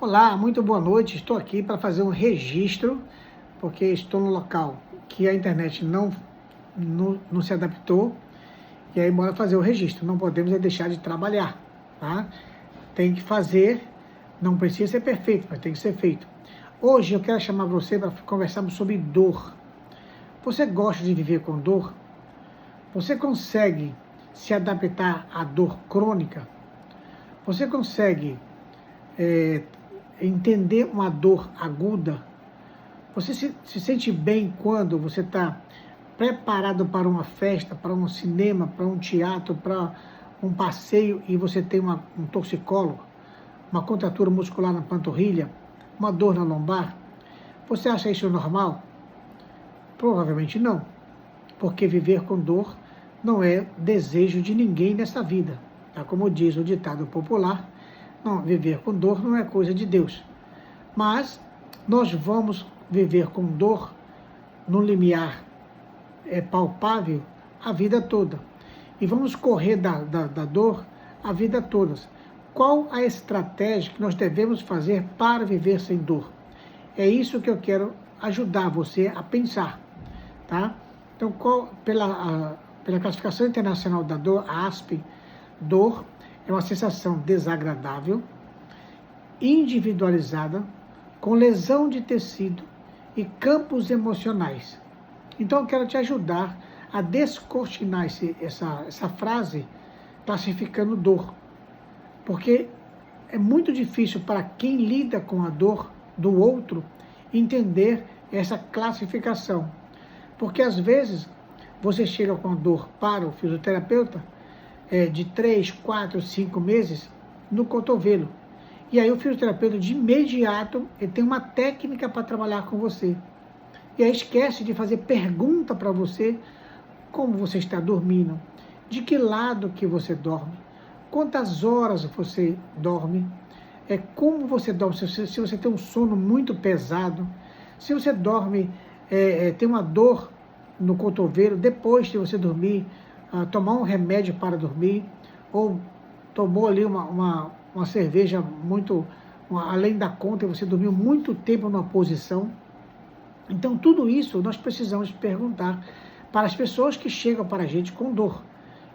Olá, muito boa noite. Estou aqui para fazer um registro, porque estou no local que a internet não se adaptou, e aí bora fazer o registro. Não podemos deixar de trabalhar, tá? Tem que fazer, não precisa ser perfeito, mas tem que ser feito. Hoje eu quero chamar você para conversarmos sobre dor. Você gosta de viver com dor? Você consegue se adaptar à dor crônica? Você consegue entender uma dor aguda? Você se sente bem quando você está preparado para uma festa, para um cinema, para um teatro, para um passeio e você tem um torcicolo, uma contratura muscular na panturrilha, uma dor na lombar? Você acha isso normal? Provavelmente não, porque viver com dor não é desejo de ninguém nessa vida. Tá? Como diz o ditado popular, não, viver com dor não é coisa de Deus. Mas nós vamos viver com dor no limiar palpável a vida toda. E vamos correr da dor a vida toda. Qual a estratégia que nós devemos fazer para viver sem dor? É isso que eu quero ajudar você a pensar. Tá? Então, pela classificação internacional da dor, a ASP, dor é uma sensação desagradável, individualizada, com lesão de tecido e campos emocionais. Então, eu quero te ajudar a descortinar essa frase classificando dor, porque é muito difícil para quem lida com a dor do outro entender essa classificação. Porque, às vezes, você chega com a dor para o fisioterapeuta de 3, 4, 5 meses no cotovelo. E aí o fisioterapeuta, de imediato, ele tem uma técnica para trabalhar com você. E aí esquece de fazer pergunta para você, como você está dormindo, de que lado que você dorme, quantas horas você dorme, como você dorme, se você tem um sono muito pesado, se você dorme, tem uma dor no cotovelo, depois de você dormir, tomar um remédio para dormir, ou tomou ali uma cerveja além da conta e você dormiu muito tempo numa posição. Então, tudo isso nós precisamos perguntar para as pessoas que chegam para a gente com dor.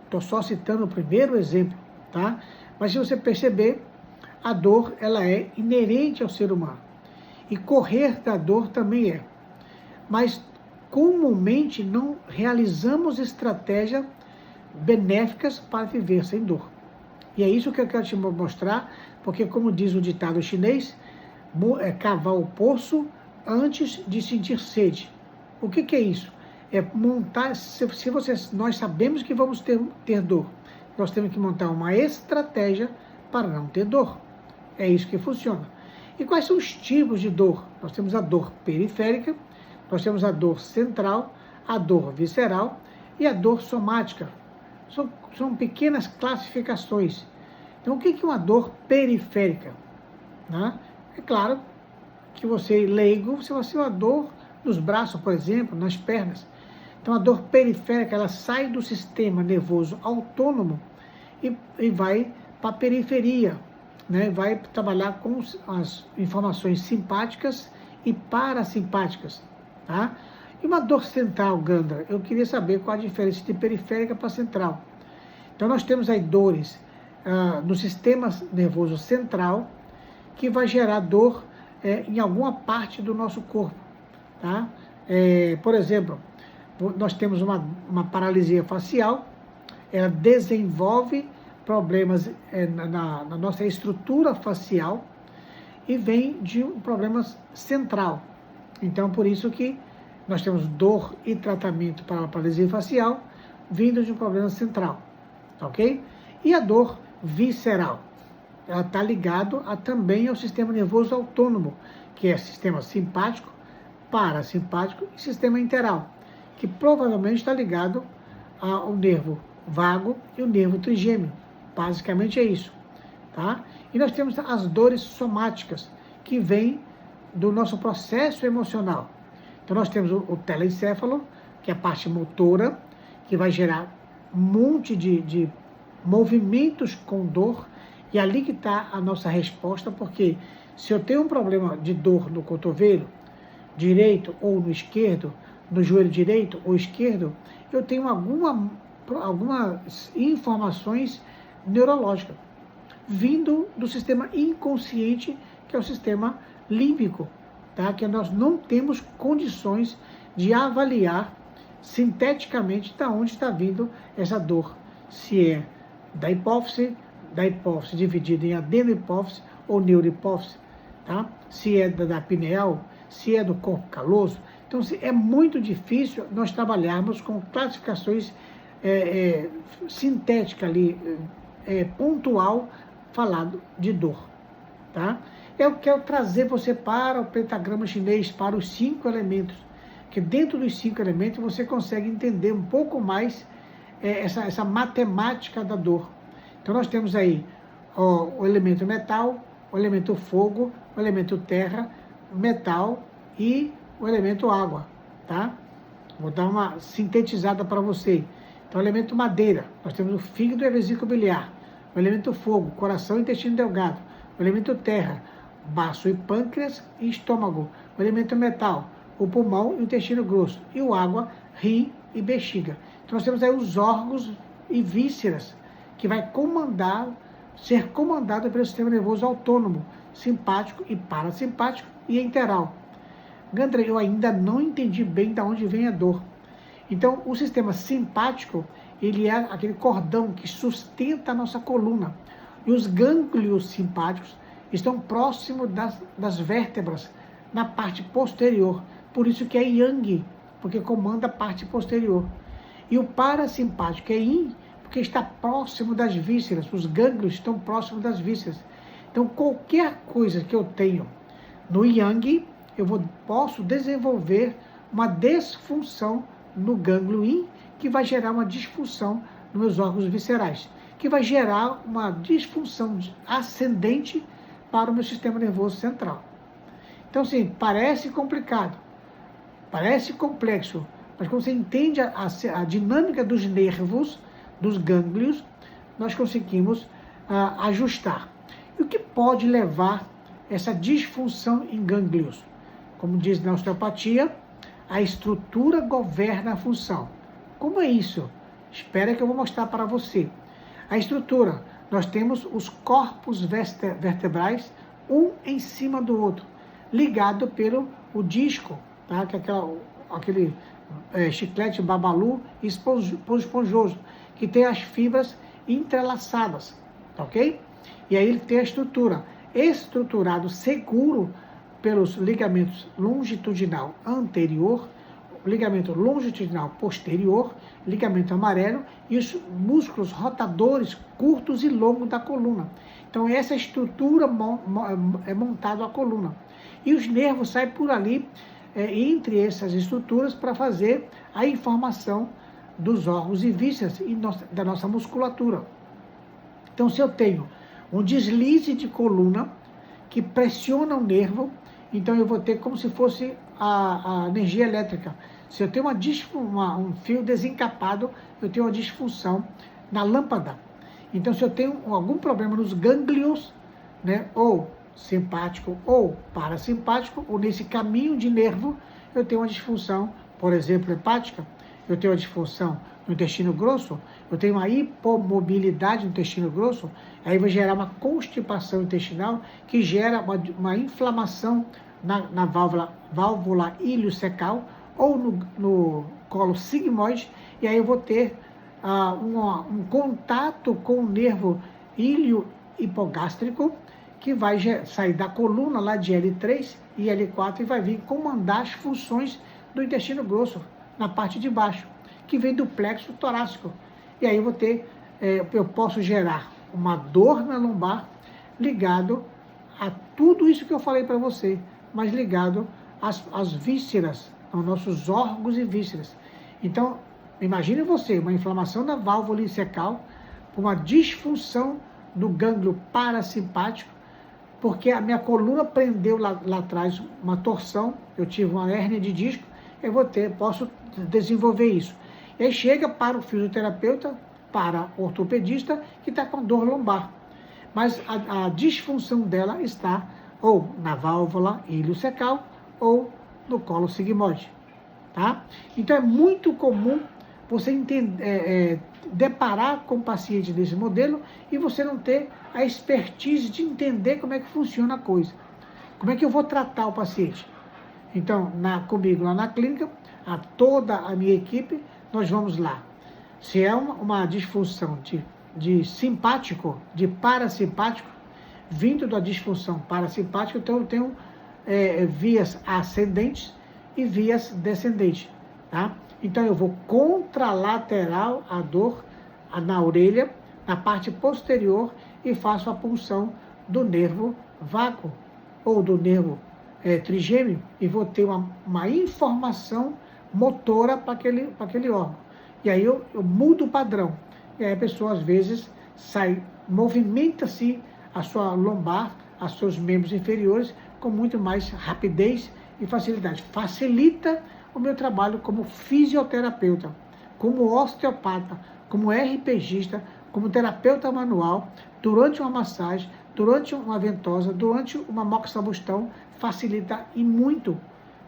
Estou só citando o primeiro exemplo, tá? Mas se você perceber, a dor ela é inerente ao ser humano. E correr da dor também é. Mas, comumente, não realizamos estratégias benéficas para viver sem dor. E é isso que eu quero te mostrar, porque, como diz o ditado chinês, cavar o poço antes de sentir sede. O que é isso? É montar, nós sabemos que vamos ter dor, nós temos que montar uma estratégia para não ter dor. É isso que funciona. E quais são os tipos de dor? Nós temos a dor periférica, nós temos a dor central, a dor visceral e a dor somática. São pequenas classificações. Então, o que é uma dor periférica? Né? É claro que você, leigo, você vai ter uma dor nos braços, por exemplo, nas pernas. Então, a dor periférica, ela sai do sistema nervoso autônomo e vai para a periferia, né? Vai trabalhar com as informações simpáticas e parasimpáticas, tá? E uma dor central, Gandra, eu queria saber qual a diferença de periférica para central. Então, nós temos aí dores no sistema nervoso central, que vai gerar dor em alguma parte do nosso corpo, tá? Por exemplo, nós temos uma paralisia facial, ela desenvolve problemas na nossa estrutura facial e vem de um problema central. Então, por isso que nós temos dor e tratamento para a paralisia facial vindo de um problema central, ok? E a dor visceral, ela está ligada também ao sistema nervoso autônomo, que é sistema simpático, parasimpático e sistema interal, que provavelmente está ligado ao nervo vago e o nervo trigêmeo. Basicamente é isso, tá? E nós temos as dores somáticas, que vêm do nosso processo emocional. Então nós temos o telencéfalo, que é a parte motora, que vai gerar um monte de movimentos com dor, E ali que está a nossa resposta, porque se eu tenho um problema de dor no cotovelo direito ou no esquerdo, no joelho direito ou esquerdo, eu tenho algumas informações neurológicas vindo do sistema inconsciente, que é o sistema límbico, tá? Que nós não temos condições de avaliar sinteticamente de onde está vindo essa dor, se é da hipófise dividida em adenohipófise ou neurohipófise, tá? Se é da pineal, se é do corpo caloso. Então, é muito difícil nós trabalharmos com classificações sintéticas ali, pontual, falado de dor, tá? Eu quero trazer você para o pentagrama chinês, para os 5 elementos, que dentro dos 5 elementos você consegue entender um pouco mais essa matemática da dor. Então nós temos aí o elemento metal, o elemento fogo, o elemento terra, metal e o elemento água, tá? Vou dar uma sintetizada para você. Então, o elemento madeira, nós temos o fígado e a vesícula biliar. O elemento fogo, coração e intestino delgado. O elemento terra, baço e pâncreas e estômago. O elemento metal, o pulmão e o intestino grosso. E o água, rim e bexiga. Então, nós temos aí os órgãos e vísceras, que vai ser comandado pelo sistema nervoso autônomo, simpático e parasimpático e enteral. Gandra, eu ainda não entendi bem de onde vem a dor. Então, o sistema simpático, ele é aquele cordão que sustenta a nossa coluna. E os gânglios simpáticos estão próximos das vértebras, na parte posterior. Por isso que é yang, porque comanda a parte posterior. E o parasimpático é yin, porque está próximo das vísceras. Os gânglios estão próximos das vísceras. Então, qualquer coisa que eu tenho no yang, posso desenvolver uma desfunção no gânglio yin, que vai gerar uma disfunção nos meus órgãos viscerais, que vai gerar uma disfunção ascendente para o meu sistema nervoso central. Então, assim, parece complicado, parece complexo, mas quando você entende a dinâmica dos nervos, dos gânglios, nós conseguimos ajustar. E o que pode levar essa disfunção em gânglios? Como diz na osteopatia, a estrutura governa a função. Como é isso? Espera que eu vou mostrar para você. A estrutura, nós temos os corpos vertebrais, um em cima do outro, ligado pelo disco, tá? Que é aquele chiclete babalu esponjoso, que tem as fibras entrelaçadas, tá ok? E aí ele tem a estrutura, estruturado, seguro pelos ligamentos longitudinal anterior, ligamento longitudinal posterior, ligamento amarelo e os músculos rotadores curtos e longos da coluna. Então, essa estrutura é montada a coluna. E os nervos saem por ali, entre essas estruturas, para fazer a informação dos órgãos e vísceras e da nossa musculatura. Então, se eu tenho um deslize de coluna que pressiona o nervo, então eu vou ter como se fosse a energia elétrica. Se eu tenho um fio desencapado, eu tenho uma disfunção na lâmpada. Então, se eu tenho algum problema nos gânglios, né, ou simpático ou parasimpático, ou nesse caminho de nervo, eu tenho uma disfunção, por exemplo, hepática, eu tenho uma disfunção no intestino grosso, eu tenho uma hipomobilidade no intestino grosso, aí vai gerar uma constipação intestinal que gera uma inflamação na válvula iliocecal ou no colo sigmoide, e aí eu vou ter um contato com o nervo ilio-hipogástrico, que vai sair da coluna lá de L3 e L4 e vai vir comandar as funções do intestino grosso na parte de baixo, que vem do plexo torácico. E aí eu posso gerar uma dor na lombar ligado a tudo isso que eu falei para você, mas ligado às vísceras, aos nossos órgãos e vísceras. Então, imagine você, uma inflamação da válvula iliocecal, uma disfunção do gânglio parasimpático, porque a minha coluna prendeu lá atrás uma torção, eu tive uma hérnia de disco, posso desenvolver isso. E aí chega para o fisioterapeuta, para o ortopedista, que está com dor lombar. mas a disfunção dela está ou na válvula iliocecal ou no colo sigmoide, tá? Então é muito comum você deparar com o paciente desse modelo e você não ter a expertise de entender como é que funciona a coisa. Como é que eu vou tratar o paciente? Então, comigo lá na clínica, toda a minha equipe, nós vamos lá. Se é uma disfunção de simpático, de parasimpático, vindo da disfunção parasimpática, então eu tenho vias ascendentes e vias descendentes, tá? Então eu vou contralateral a dor na orelha, na parte posterior, e faço a punção do nervo vago ou do nervo trigêmeo, e vou ter uma informação motora para aquele órgão. E aí eu mudo o padrão. E aí a pessoa, às vezes, movimenta-se a sua lombar, os seus membros inferiores, com muito mais rapidez e facilidade. Facilita o meu trabalho como fisioterapeuta, como osteopata, como RPGista, como terapeuta manual, durante uma massagem, durante uma ventosa, durante uma moxabustão, facilita e muito,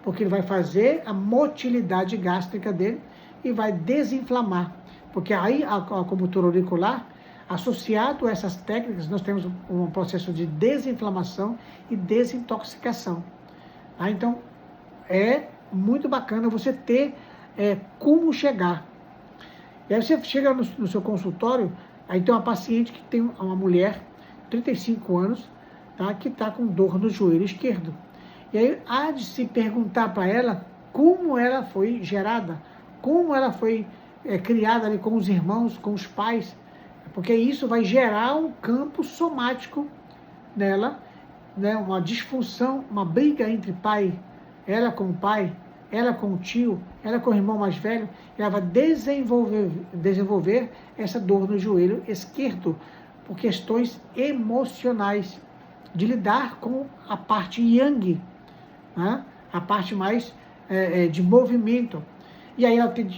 porque ele vai fazer a motilidade gástrica dele e vai desinflamar, porque aí a acupuntura auricular, associado a essas técnicas, nós temos um processo de desinflamação e desintoxicação. Então, é muito bacana você ter como chegar. E aí você chega no seu consultório, aí tem uma paciente que tem uma mulher, 35 anos, tá, que está com dor no joelho esquerdo. E aí há de se perguntar para ela como ela foi gerada, como ela foi criada ali com os irmãos, com os pais, porque isso vai gerar um campo somático nela, né, uma disfunção, uma briga entre pai, ela com o pai, ela com o tio, ela com o irmão mais velho, ela vai desenvolver essa dor no joelho esquerdo, por questões emocionais, de lidar com a parte yang, né? A parte mais de movimento. E aí ela tem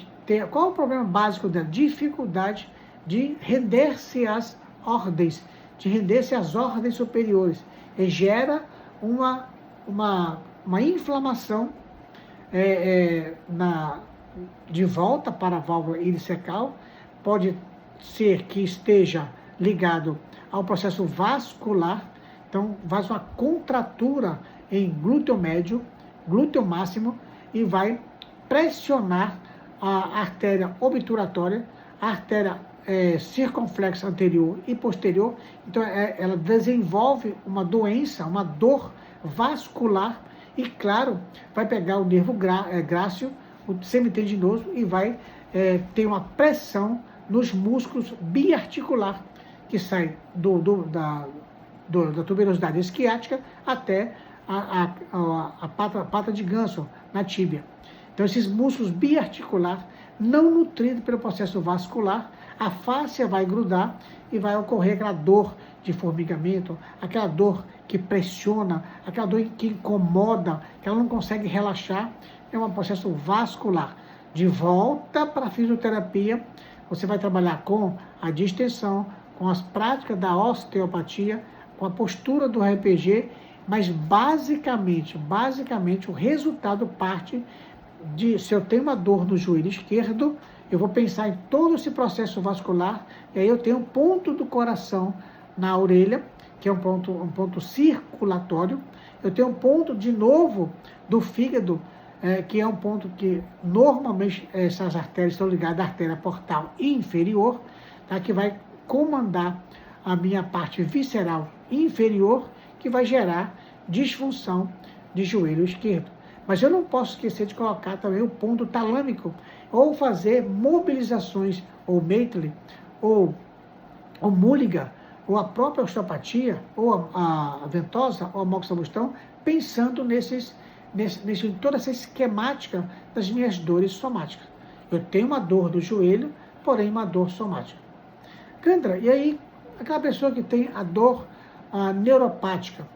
qual é o problema básico dela? Dificuldade de render-se às ordens, de render-se às ordens superiores. E gera uma inflamação de volta para a válvula iliocecal. Pode ser que esteja ligado ao processo vascular, então faz uma contratura em glúteo médio, glúteo máximo, e vai pressionar a artéria obturatória, a artéria circunflexa anterior e posterior. Então ela desenvolve uma doença, uma dor vascular, e claro, vai pegar o nervo grácil, o semitendinoso, e vai ter uma pressão nos músculos biarticular, que sai da tuberosidade esquiática até a pata de ganso, na tíbia. Então, esses músculos biarticulares, não nutridos pelo processo vascular, a fáscia vai grudar e vai ocorrer aquela dor de formigamento, aquela dor que pressiona, aquela dor que incomoda, que ela não consegue relaxar. É um processo vascular. De volta para a fisioterapia, você vai trabalhar com a distensão, com as práticas da osteopatia, com a postura do RPG, mas basicamente o resultado parte de, se eu tenho uma dor no joelho esquerdo, eu vou pensar em todo esse processo vascular, e aí eu tenho um ponto do coração na orelha, que é um ponto circulatório, eu tenho um ponto, de novo, do fígado, que é um ponto que normalmente essas artérias estão ligadas à artéria portal inferior, tá, que vai comandar a minha parte visceral inferior, que vai gerar disfunção de joelho esquerdo. Mas eu não posso esquecer de colocar também o ponto talâmico, ou fazer mobilizações, ou Maitland, ou Mulligan, ou a própria osteopatia, ou a ventosa, ou a moxabustão, pensando em toda essa esquemática das minhas dores somáticas. Eu tenho uma dor do joelho, porém uma dor somática. Candra, e aí aquela pessoa que tem a dor neuropática,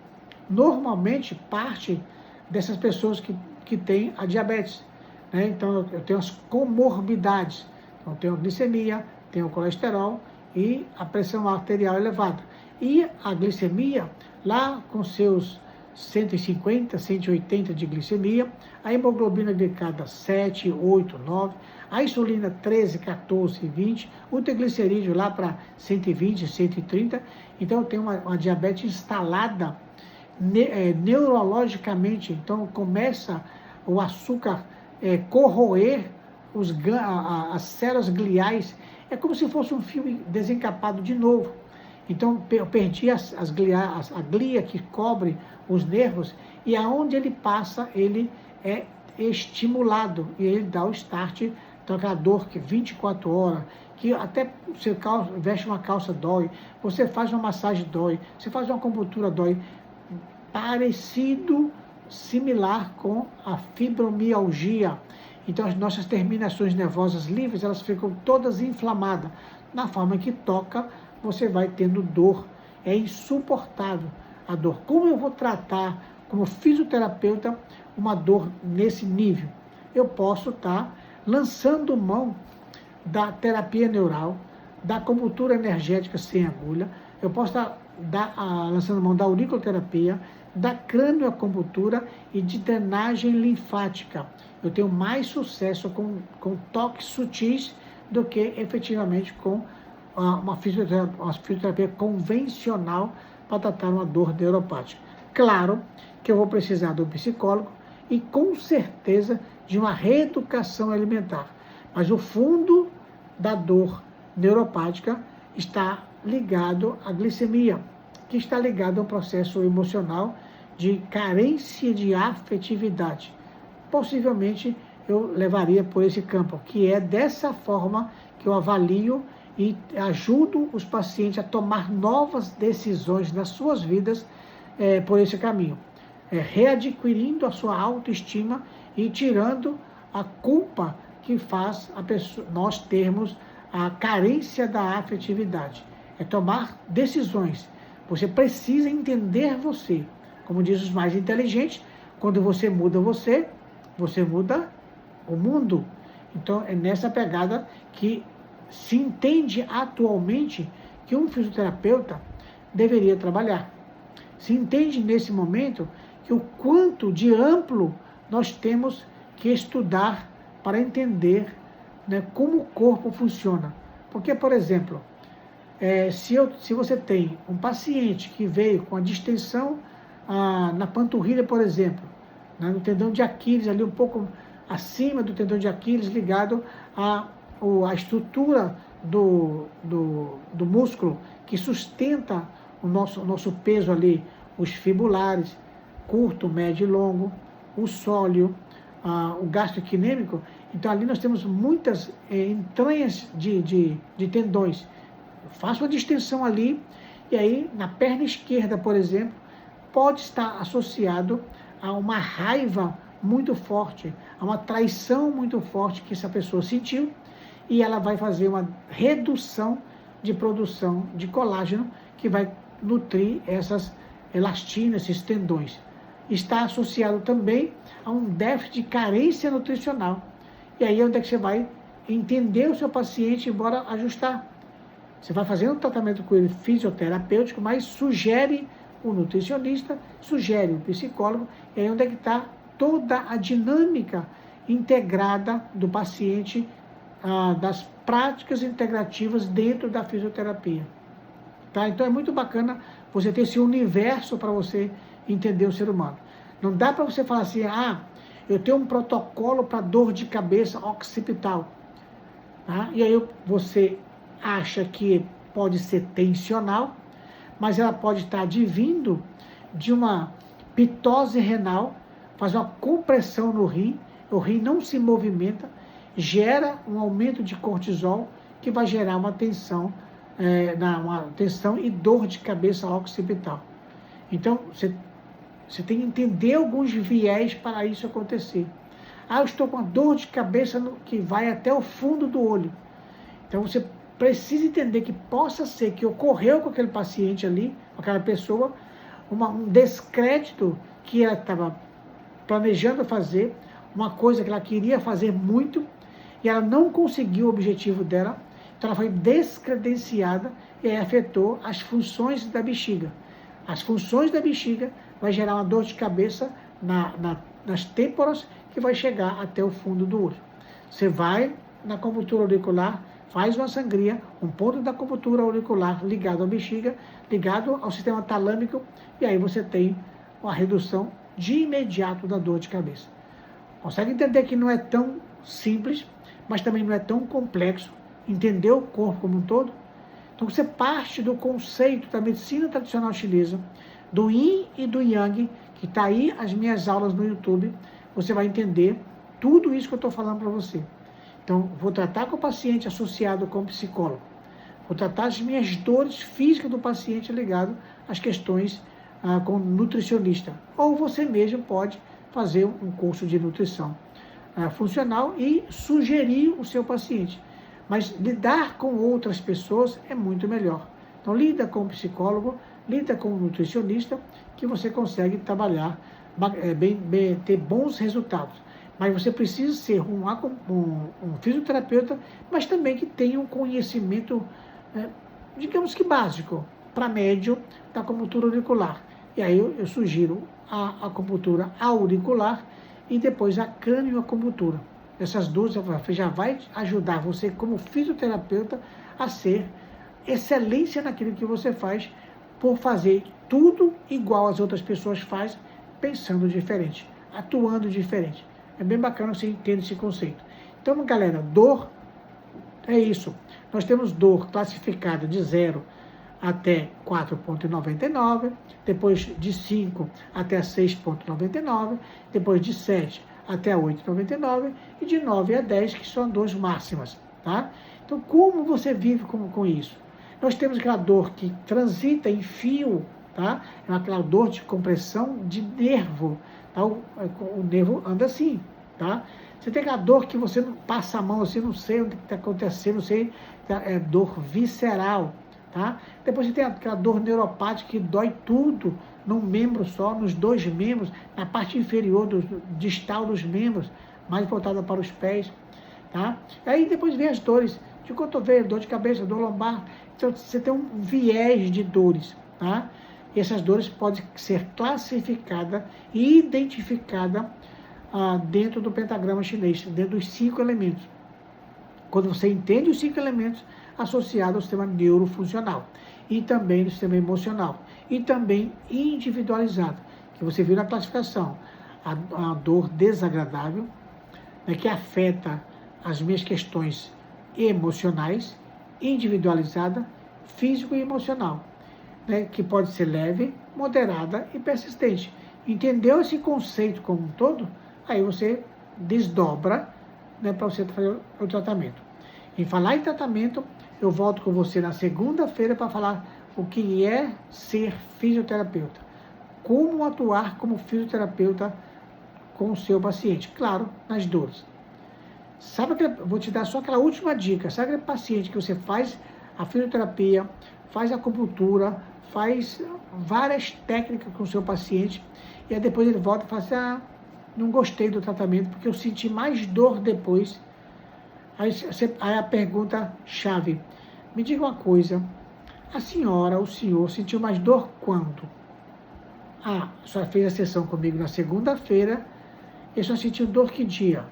normalmente parte dessas pessoas que têm a diabetes, né? Então eu tenho as comorbidades, então eu tenho glicemia, tenho colesterol e a pressão arterial elevada. E a glicemia, lá com seus 150, 180 de glicemia, a hemoglobina glicada 7, 8, 9, a insulina 13, 14, 20, o triglicerídeo lá para 120, 130. Então, eu tenho uma diabetes instalada neurologicamente. Então, começa o açúcar corroer as células gliais. É como se fosse um fio desencapado de novo. Então, eu perdi a glia que cobre os nervos, e aonde ele passa, ele é estimulado, e ele dá o start. Então, aquela dor que 24 horas, que até você veste uma calça dói, você faz uma massagem dói, você faz uma acupuntura dói, parecido, similar com a fibromialgia. Então, as nossas terminações nervosas livres, elas ficam todas inflamadas. Na forma que toca, você vai tendo dor. É insuportável a dor. Como eu vou tratar, como fisioterapeuta, uma dor nesse nível? Eu posso estar lançando mão da terapia neural, da acupuntura energética sem agulha, eu posso estar lançando mão da auriculoterapia, da cranioacupuntura e de drenagem linfática. Eu tenho mais sucesso com toques sutis do que efetivamente com uma fisioterapia convencional para tratar uma dor neuropática. Claro que eu vou precisar de um psicólogo e com certeza de uma reeducação alimentar. Mas o fundo da dor neuropática está ligado à glicemia, que está ligado a um processo emocional de carência de afetividade. Possivelmente eu levaria por esse campo, que é dessa forma que eu avalio e ajudo os pacientes a tomar novas decisões nas suas vidas por esse caminho. Readquirindo a sua autoestima e tirando a culpa que faz nós termos a carência da afetividade. É tomar decisões. Você precisa entender você. Como diz os mais inteligentes, quando você muda, você muda o mundo. Então, é nessa pegada que se entende atualmente que um fisioterapeuta deveria trabalhar. Se entende nesse momento que o quanto de amplo nós temos que estudar para entender, né, como o corpo funciona. Porque, por exemplo, se você tem um paciente que veio com a distensão na panturrilha, por exemplo, né, no tendão de Aquiles, ali um pouco acima do tendão de Aquiles, ligado à estrutura do músculo que sustenta o nosso peso ali, os fibulares, curto, médio e longo, o sóleo, o gastrocnêmico. Então ali nós temos muitas entranhas de tendões. Eu faço uma distensão ali, e aí na perna esquerda, por exemplo, pode estar associado a uma raiva muito forte, a uma traição muito forte que essa pessoa sentiu, e ela vai fazer uma redução de produção de colágeno que vai nutrir essas elastinas, esses tendões. Está associado também a um déficit de carência nutricional. E aí é onde é que você vai entender o seu paciente e bora ajustar. Você vai fazendo um tratamento com ele fisioterapêutico, mas sugere o nutricionista, sugere o psicólogo, e aí é onde é que está toda a dinâmica integrada do paciente, das práticas integrativas dentro da fisioterapia. Tá? Então é muito bacana você ter esse universo para você entender o ser humano. Não dá para você falar assim, eu tenho um protocolo para dor de cabeça occipital. Tá? E aí você acha que pode ser tensional, mas ela pode estar advindo de uma pitose renal, faz uma compressão no rim, o rim não se movimenta, gera um aumento de cortisol, que vai gerar uma tensão e dor de cabeça occipital. Então, você tem que entender alguns viés para isso acontecer. Eu estou com uma dor de cabeça que vai até o fundo do olho. Então, você precisa entender que possa ser que ocorreu com aquele paciente ali, com aquela pessoa, um descrédito que ela estava planejando fazer, uma coisa que ela queria fazer muito, e ela não conseguiu o objetivo dela, Então ela foi descredenciada e aí afetou as funções da bexiga. As funções da bexiga vai gerar uma dor de cabeça nas têmporas que vai chegar até o fundo do olho. Você vai na acupuntura auricular, faz uma sangria, um ponto da acupuntura auricular ligado à bexiga, ligado ao sistema talâmico, e aí você tem uma redução de imediato da dor de cabeça. Consegue entender que não é tão simples, mas também não é tão complexo, entender o corpo como um todo? Então você parte do conceito da medicina tradicional chinesa, do Yin e do Yang, que está aí as minhas aulas no YouTube, você vai entender tudo isso que eu estou falando para você. Então, vou tratar com o paciente associado com o psicólogo. Vou tratar as minhas dores físicas do paciente ligado às questões com o nutricionista. Ou você mesmo pode fazer um curso de nutrição funcional e sugerir o seu paciente. Mas lidar com outras pessoas é muito melhor. Então, lida com o psicólogo, lida com o nutricionista, que você consegue trabalhar, ter bons resultados. Mas você precisa ser um fisioterapeuta, mas também que tenha um conhecimento, digamos que básico, para médio da acupuntura auricular. E aí eu sugiro a acupuntura auricular e depois a cranioacupuntura. Essas duas já vai ajudar você como fisioterapeuta a ser excelência naquilo que você faz, por fazer tudo igual as outras pessoas fazem, pensando diferente, atuando diferente. É bem bacana você entender esse conceito. Então, galera, dor é isso. Nós temos dor classificada de 0 até 4,99, depois de 5 até 6,99, depois de 7 até 8,99 e de 9 a 10, que são dores máximas, tá? Então, como você vive com isso? Nós temos aquela dor que transita em fio, tá? É aquela dor de compressão de nervo, tá? O nervo anda assim, tá? Você tem aquela dor que você não passa a mão, assim, não sei o que está acontecendo, não sei, é dor visceral, tá? Depois você tem aquela dor neuropática que dói tudo num membro só, nos dois membros, na parte inferior distal dos membros, mais voltada para os pés, tá? Aí depois vem as dores de cotovelo, dor de cabeça, dor lombar. Então você tem um viés de dores, tá? E essas dores podem ser classificadas e identificadas dentro do pentagrama chinês, dentro dos 5 elementos. Quando você entende os 5 elementos associados ao sistema neurofuncional e também no sistema emocional e também individualizado, que você viu na classificação, a dor desagradável, né, que afeta as minhas questões emocionais, individualizada, físico e emocional, né, que pode ser leve, moderada e persistente. Entendeu esse conceito como um todo? Aí você desdobra, né, para você fazer o tratamento. Em falar em tratamento, eu volto com você na segunda-feira para falar o que é ser fisioterapeuta. Como atuar como fisioterapeuta com o seu paciente. Claro, nas dores. Sabe que vou te dar só aquela última dica. Sabe aquele paciente que você faz a fisioterapia, faz a acupuntura, faz várias técnicas com o seu paciente e aí depois ele volta e fala assim, não gostei do tratamento porque eu senti mais dor depois. Aí a pergunta-chave, me diga uma coisa, a senhora, o senhor, sentiu mais dor quando? A senhora fez a sessão comigo na segunda-feira, e a senhora sentiu dor que dia?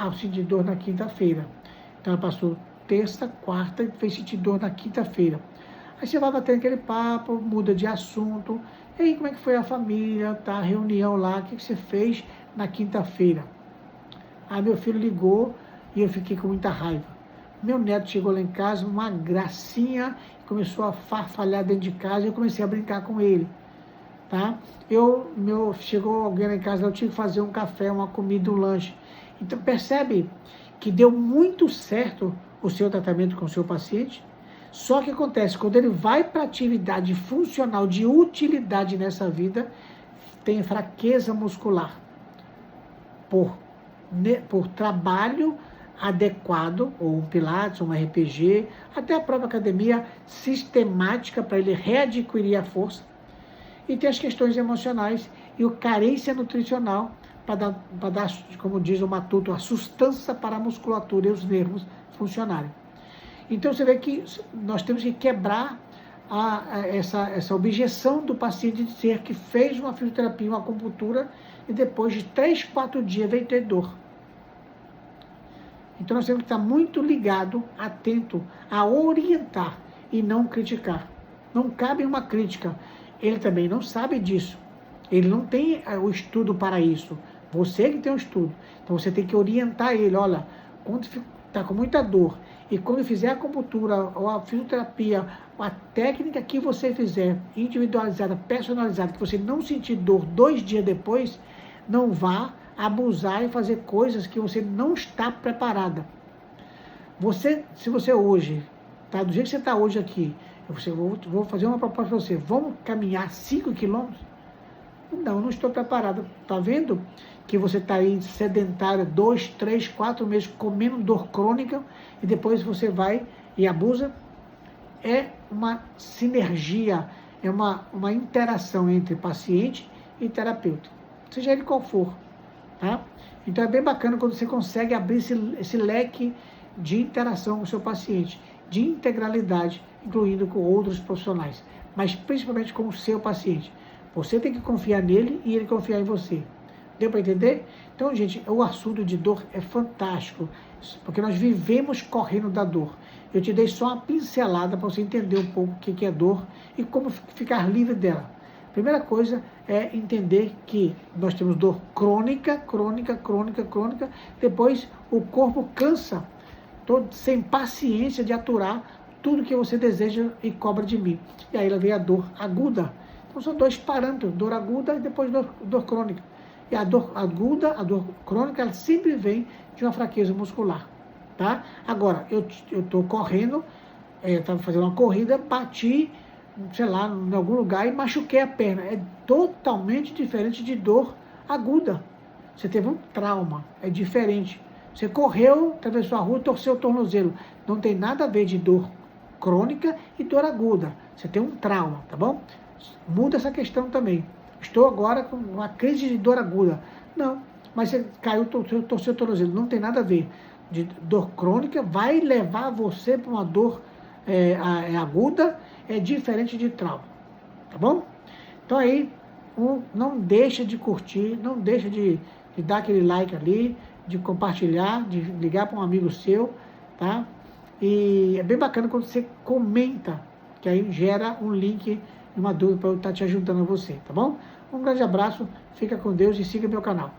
Eu senti dor na quinta-feira. Então ela passou terça, quarta e fez sentir dor na quinta-feira. Aí você vai batendo aquele papo, muda de assunto, e aí como é que foi a família, tá? A reunião lá, o que você fez na quinta-feira? Aí meu filho ligou, e eu fiquei com muita raiva. Meu neto chegou lá em casa, uma gracinha, começou a farfalhar dentro de casa e eu comecei a brincar com ele. Tá? Chegou alguém lá em casa, eu tive que fazer um café, uma comida, um lanche. Então percebe que deu muito certo o seu tratamento com o seu paciente? Só que acontece, quando ele vai para atividade funcional de utilidade nessa vida, tem fraqueza muscular. Por trabalho adequado, ou um Pilates, ou um RPG, até a própria academia sistemática para ele readquirir a força. E tem as questões emocionais e a carência nutricional para dar, como diz o Matuto, a sustância para a musculatura e os nervos funcionarem. Então você vê que nós temos que quebrar essa objeção do paciente de dizer que fez uma fisioterapia, uma acupuntura, e depois de 3, 4 dias veio ter dor. Então nós temos que estar muito ligado, atento a orientar e não criticar. Não cabe uma crítica. Ele também não sabe disso. Ele não tem o estudo para isso. Você que tem o estudo. Então você tem que orientar ele. Olha, quando está com muita dor e quando fizer a acupuntura ou a fisioterapia, a técnica que você fizer, individualizada, personalizada, que você não sentir dor 2 dias depois, não vá abusar e fazer coisas que você não está preparada. Se você hoje, tá, do jeito que você está hoje aqui, vou fazer uma proposta para você, vamos caminhar 5 quilômetros? Não estou preparada. Está vendo que você está aí sedentária 2, 3, 4 meses comendo dor crônica e depois você vai e abusa? É uma sinergia, é uma interação entre paciente e terapeuta, seja ele qual for. Tá? Então é bem bacana quando você consegue abrir esse leque de interação com o seu paciente, de integralidade, incluindo com outros profissionais, mas principalmente com o seu paciente. Você tem que confiar nele e ele confiar em você. Deu para entender? Então, gente, o assunto de dor é fantástico, porque nós vivemos correndo da dor. Eu te dei só uma pincelada para você entender um pouco o que é dor e como ficar livre dela. Primeira coisa é entender que nós temos dor crônica, depois o corpo cansa, estou sem paciência de aturar tudo que você deseja e cobra de mim. E aí ela vem a dor aguda. Então são 2 parâmetros, dor aguda e depois dor crônica. E a dor aguda, a dor crônica, ela sempre vem de uma fraqueza muscular. Tá? Agora, eu estou correndo, estava fazendo uma corrida, bati, sei lá, em algum lugar e machuquei a perna. É totalmente diferente de dor aguda. Você teve um trauma, é diferente. Você correu, atravessou a rua, torceu o tornozelo. Não tem nada a ver de dor crônica e dor aguda. Você tem um trauma, tá bom? Muda essa questão também. Estou agora com uma crise de dor aguda. Não, mas você caiu, torceu o tornozelo. Não tem nada a ver. De dor crônica vai levar você para uma dor aguda, é diferente de trauma. Tá bom? Então aí, não deixa de curtir, não deixa de dar aquele like ali, de compartilhar, de ligar para um amigo seu, tá? E é bem bacana quando você comenta, que aí gera um link, uma dúvida para eu estar te ajudando a você, tá bom? Um grande abraço, fica com Deus e siga meu canal.